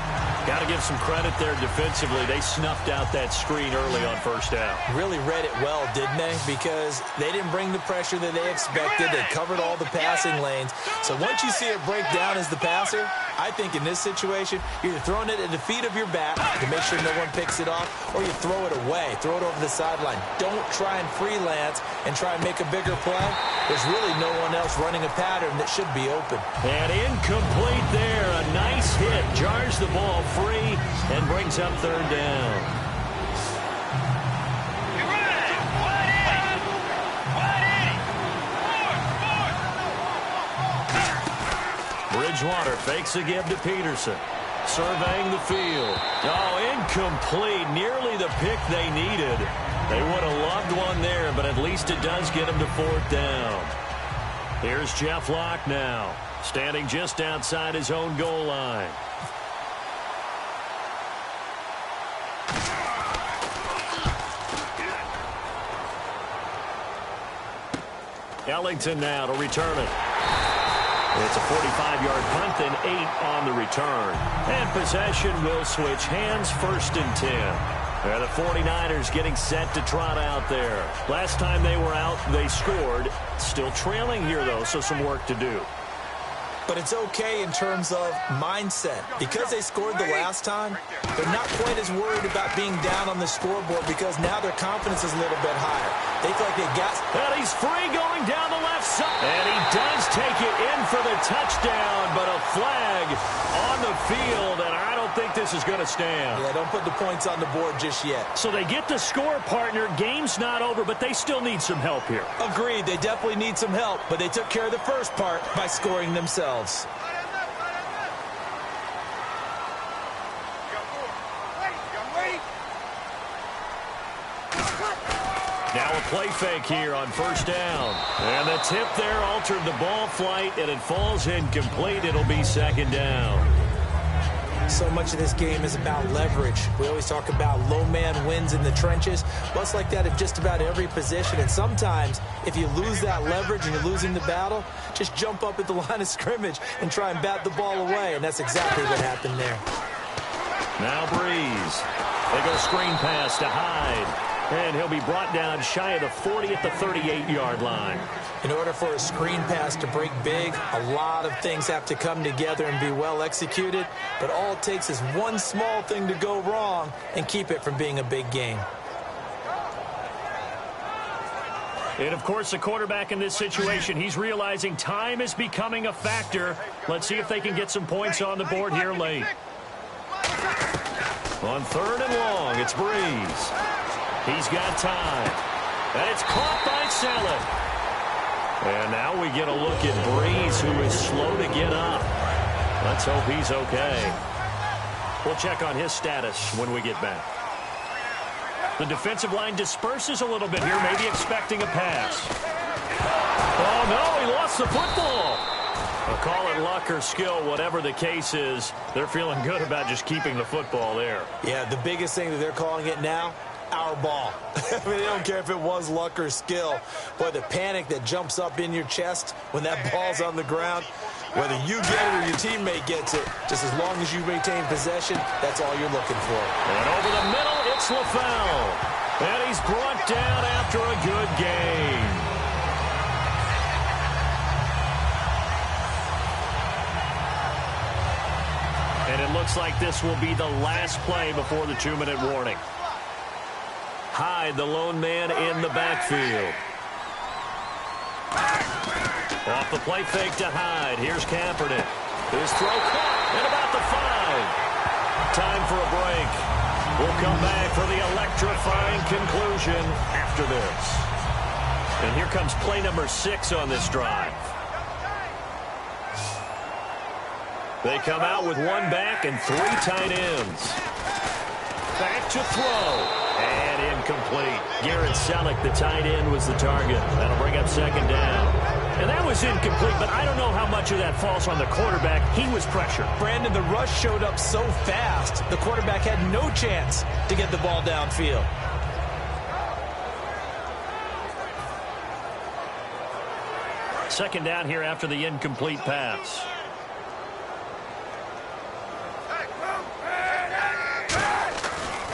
Got to give some credit there defensively. They snuffed out that screen early on first down. Really read it well, didn't they? Because they didn't bring the pressure that they expected. They covered all the passing lanes. So once you see it break down as the passer, I think in this situation, you're either throwing it at the feet of your back to make sure no one picks it off, or you throw it away, throw it over the sideline. Don't try and freelance and try and make a bigger play. There's really no one else running a pattern that should be open. And incomplete there. A nice hit. Jars the ball free and brings up 3rd down. Bridgewater fakes a give to Peterson. Surveying the field. Oh, incomplete. Nearly the pick they needed. They would have loved one there, but at least it does get them to 4th down. Here's Jeff Locke now, standing just outside his own goal line. Ellington now to return it. It's a 45-yard punt and 8 on the return. And possession will switch hands, 1st and 10. The 49ers getting set to trot out there. Last time they were out, they scored. Still trailing here, though, so some work to do. But it's okay in terms of mindset. Because they scored the last time, they're not quite as worried about being down on the scoreboard because now their confidence is a little bit higher. They feel like they got... And he's free going down the left side. And he does take it in for the touchdown, but a flag on the field, and I don't think this is going to stand. Yeah, don't put the points on the board just yet. So they get the score, partner. Game's not over, but they still need some help here. Agreed. They definitely need some help, but they took care of the first part by scoring themselves. Now a play fake here on first down. And the tip there altered the ball flight, and it falls incomplete. It'll be 2nd down. So much of this game is about leverage. We always talk about low man wins in the trenches. Well, it's like that at just about every position. And sometimes, if you lose that leverage and you're losing the battle, just jump up at the line of scrimmage and try and bat the ball away. And that's exactly what happened there. Now Breeze. They go screen pass to Hyde. And he'll be brought down shy of the 40 at the 38-yard line. In order for a screen pass to break big, a lot of things have to come together and be well executed. But all it takes is one small thing to go wrong and keep it from being a big game. And, of course, the quarterback in this situation, he's realizing time is becoming a factor. Let's see if they can get some points on the board here late. On 3rd and long, it's Breeze. He's got time. And it's caught by Saleh. And now we get a look at Breeze, who is slow to get up. Let's hope he's okay. We'll check on his status when we get back. The defensive line disperses a little bit here, maybe expecting a pass. Oh, no, he lost the football. I'll call it luck or skill, whatever the case is. They're feeling good about just keeping the football there. Yeah, the biggest thing that they're calling it now, our ball. I mean, they don't care if it was luck or skill. Boy, the panic that jumps up in your chest when that ball's on the ground, whether you get it or your teammate gets it, just as long as you maintain possession, that's all you're looking for. And over the middle, it's LaFell. And he's brought down after a good game. And it looks like this will be the last play before the 2-minute warning. Hyde, the lone man in the backfield. Off the play fake to Hyde. Here's Kaepernick. His throw caught at about the 5. Time for a break. We'll come back for the electrifying conclusion after this. And here comes play number 6 on this drive. They come out with 1 back and 3 tight ends. Back to throw. And incomplete. Garrett Selleck, the tight end, was the target. That'll bring up 2nd down. And that was incomplete, but I don't know how much of that falls on the quarterback. He was pressured. Brandon, the rush showed up so fast, the quarterback had no chance to get the ball downfield. Second down here after the incomplete pass.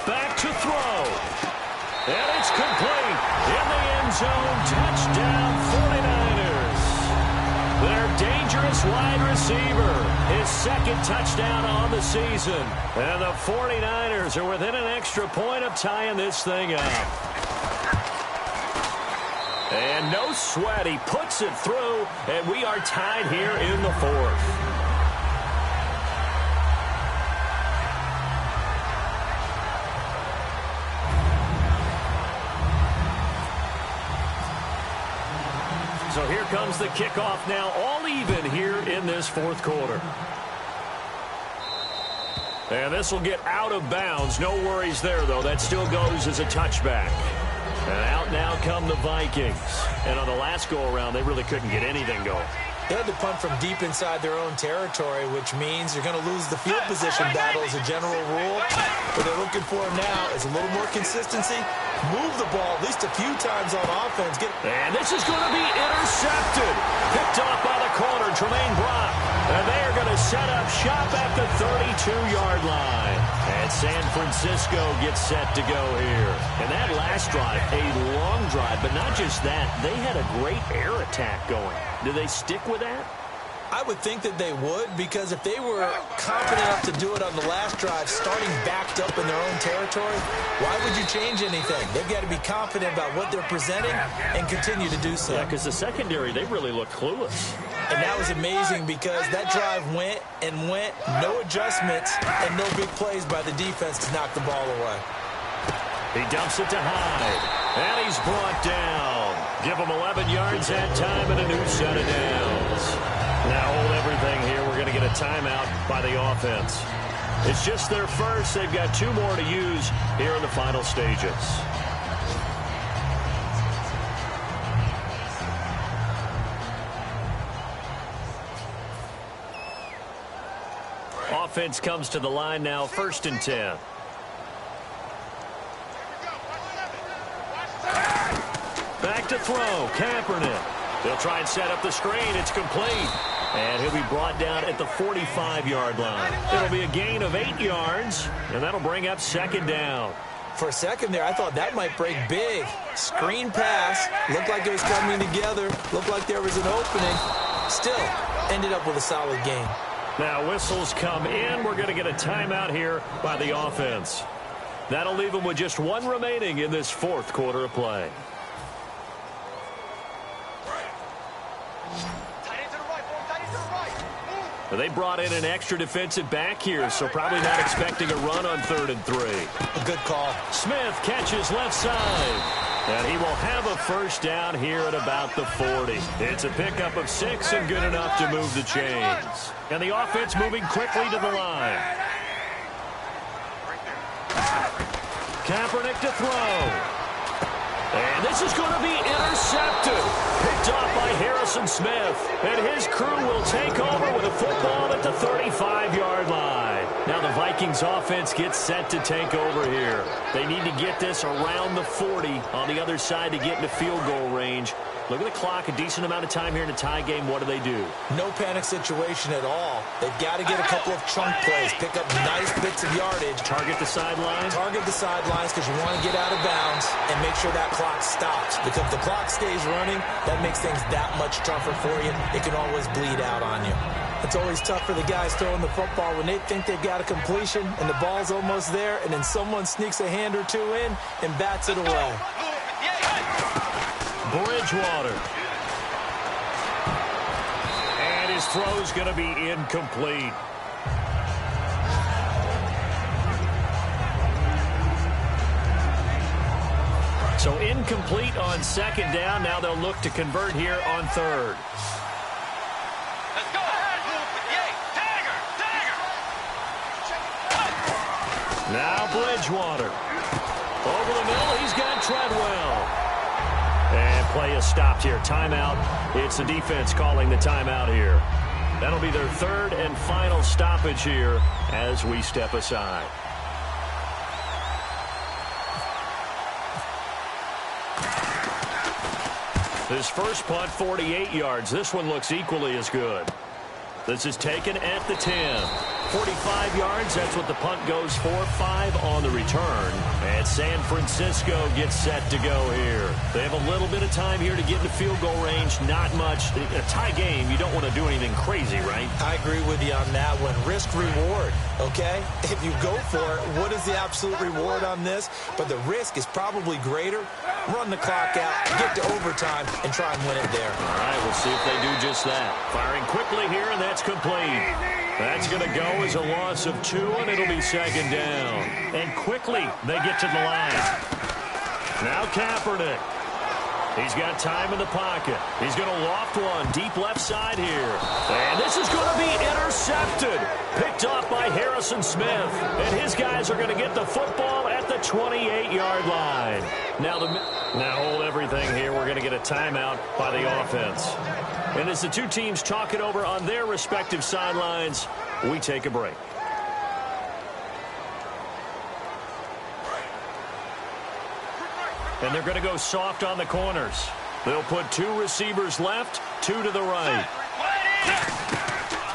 Back to throw. And it's complete. In the end zone, touchdown 49ers. Their dangerous wide receiver. His 2nd touchdown on the season. And the 49ers are within an extra point of tying this thing up. And no sweat. He puts it through, and we are tied here in the 4th. So here comes the kickoff now, all even here in this 4th quarter. And this will get out of bounds. No worries there, though. That still goes as a touchback. And out now come the Vikings. And on the last go-around, they really couldn't get anything going. They had to punt from deep inside their own territory, which means you're going to lose the field position battle as a general rule. What they're looking for now is a little more consistency. Move the ball at least a few times on offense. And this is going to be intercepted. Picked off by the corner, Tremaine Brock. And they are going to set up shop at the 32-yard line. And San Francisco gets set to go here. And that last drive, a long drive, but not just that. They had a great air attack going. Do they stick with that? I would think that they would, because if they were confident enough to do it on the last drive, starting backed up in their own territory, why would you change anything? They've got to be confident about what they're presenting and continue to do so. Yeah, because the secondary, they really look clueless. And that was amazing because that drive went and went, no adjustments, and no big plays by the defense to knock the ball away. He dumps it to Hyde, and he's brought down. Give him 11 yards that time and a new set of downs. Now hold everything here. We're going to get a timeout by the offense. It's just their first. They've got 2 more to use here in the final stages. Offense comes to the line now, 1st and 10. Back to throw, Kaepernick. They'll try and set up the screen. It's complete. And he'll be brought down at the 45-yard line. It'll be a gain of 8 yards, and that'll bring up 2nd down. For a second there, I thought that might break big. Screen pass. Looked like it was coming together. Looked like there was an opening. Still, ended up with a solid game. Now whistles come in. We're going to get a timeout here by the offense. That'll leave them with just one remaining in this fourth quarter of play. They brought in an extra defensive back here, so probably not expecting a run on 3rd and 3. A good call. Smith catches left side. And he will have a first down here at about the 40. It's a pickup of 6 and good enough to move the chains. And the offense moving quickly to the line. Kaepernick to throw. And this is going to be intercepted. Picked off by Harrison Smith. And his crew will take over with a football at the 35-yard line. Now the Vikings offense gets set to take over here. They need to get this around the 40 on the other side to get into field goal range. Look at the clock, a decent amount of time here in a tie game. What do? No panic situation at all. They've got to get a couple of chunk plays, pick up nice bits of yardage. Target the sidelines? Target the sidelines because you want to get out of bounds and make sure that clock stops. Because if the clock stays running, that makes things that much tougher for you. It can always bleed out on you. It's always tough for the guys throwing the football when they think they've got a completion and the ball's almost there, and then someone sneaks a hand or two in and bats it away. Bridgewater. And his throw's going to be incomplete. So incomplete on 2nd down. Now they'll look to convert here on 3rd. Let's go. Tagger. Now Bridgewater. Over the middle, he's got Treadwell. And play is stopped here. Timeout. It's the defense calling the timeout here. That'll be their 3rd and final stoppage here as we step aside. His first punt, 48 yards. This one looks equally as good. This is taken at the 10. 45 yards, that's what the punt goes for. 5 on the return. And San Francisco gets set to go here. They have a little bit of time here to get into field goal range. Not much. In a tie game, you don't want to do anything crazy, right? I agree with you on that one. Risk-reward, okay? If you go for it, what is the absolute reward on this? But the risk is probably greater. Run the clock out, get to overtime, and try and win it there. All right, we'll see if they do just that. Firing quickly here, and that's complete. That's going to go as a loss of 2, and it'll be 2nd down. And quickly, they get to the line. Now Kaepernick. He's got time in the pocket. He's going to loft one deep left side here. And this is going to be intercepted. Picked off by Harrison Smith. And his guys are going to get the football at the 28-yard line. Now hold everything here. We're going to get a timeout by the offense. And as the two teams talk it over on their respective sidelines, we take a break. And they're going to go soft on the corners. They'll put 2 receivers left, 2 to the right.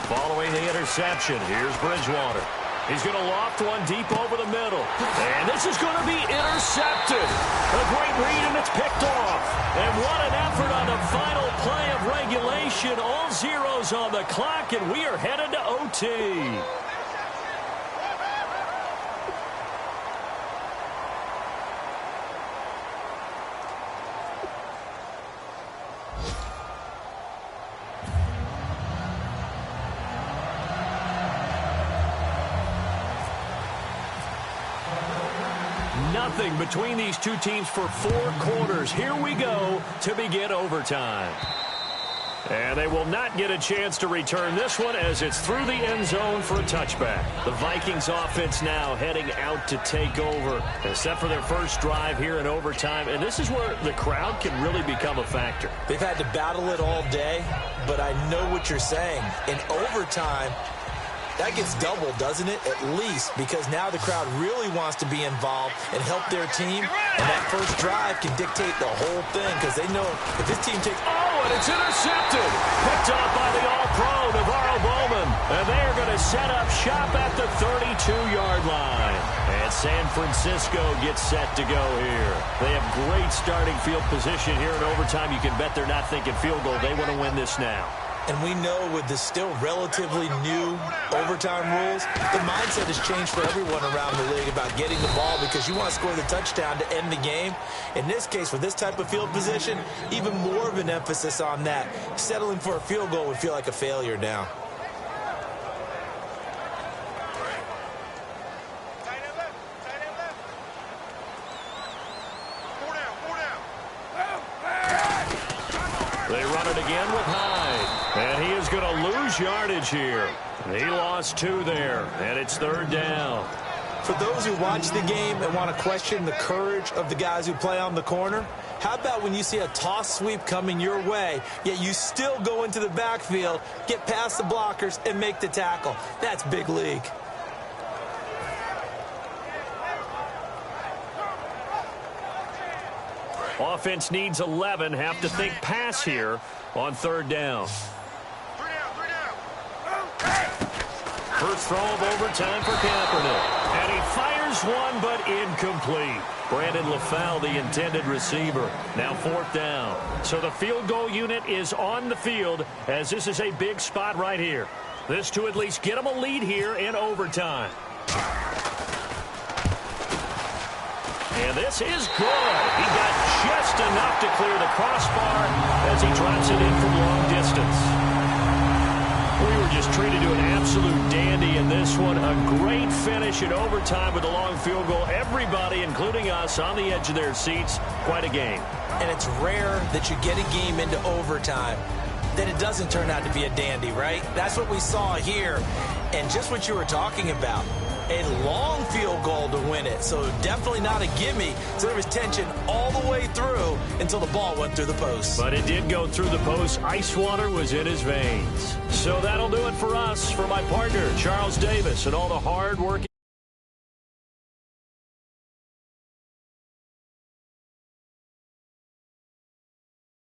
Following the interception, here's Bridgewater. He's going to loft one deep over the middle. And this is going to be intercepted. A great read, and it's picked off. And what an effort on the final play of regulation. All zeros on the clock, and we are headed to OT. Nothing between these two teams for 4 quarters. Here we go to begin overtime. And they will not get a chance to return this one as it's through the end zone for a touchback. The Vikings offense now heading out to take over, except for their first drive here in overtime. And this is where the crowd can really become a factor. They've had to battle it all day, but I know what you're saying. In overtime, that gets doubled, doesn't it? At least, because now the crowd really wants to be involved and help their team. And that first drive can dictate the whole thing because they know if this team takes... Oh, and it's intercepted. Picked off by the All-Pro, Navarro Bowman. And they are going to set up shop at the 32-yard line. And San Francisco gets set to go here. They have great starting field position here in overtime. You can bet they're not thinking field goal. They want to win this now. And we know with the still relatively new overtime rules, the mindset has changed for everyone around the league about getting the ball because you want to score the touchdown to end the game. In this case, for this type of field position, even more of an emphasis on that. Settling for a field goal would feel like a failure now. They run it again with Hyde. And he is going to lose yardage here. He lost 2 there, and it's 3rd down. For those who watch the game and want to question the courage of the guys who play on the corner, how about when you see a toss sweep coming your way, yet you still go into the backfield, get past the blockers, and make the tackle? That's big league. Offense needs 11. Have to think pass here on 3rd down. First throw of overtime for Kaepernick. And he fires one, but incomplete. Brandon LaFell, the intended receiver. Now 4th down. So the field goal unit is on the field as this is a big spot right here. This to at least get them a lead here in overtime. And this is good. He got just enough to clear the crossbar as he drops it in from long distance. We were just treated to an absolute dandy in this one. A great finish in overtime with a long field goal. Everybody, including us, on the edge of their seats. Quite a game. And it's rare that you get a game into overtime that it doesn't turn out to be a dandy, right? That's what we saw here. And just what you were talking about. A long field goal to win it, so definitely not a gimme. So there was tension all the way through until the ball went through the post. But it did go through the post. Ice water was in his veins. So that'll do it for us. For my partner, Charles Davis, and all the hard work.